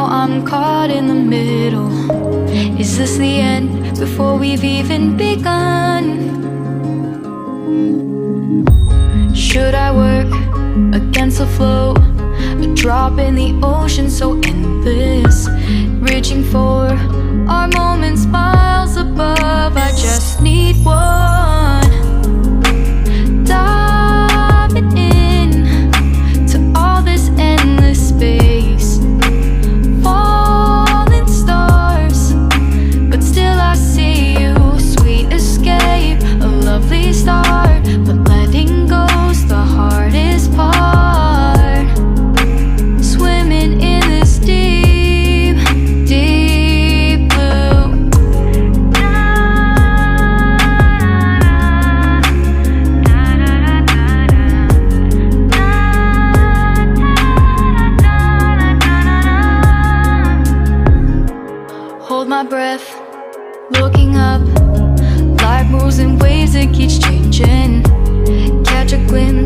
I'm caught in the middle. Is this the end before we've even begun? Should I work against the flow? A drop in the ocean so endless, reaching for our moments miles above. I just need one, diving in to all this endless space, falling stars, but still I see you. Sweet escape, a lovely start, but letting go's the hardest part. Swimming in this deep, deep blue. Hold my breath, looking up. Life moves in waves, it keeps changing. Catch a glimpse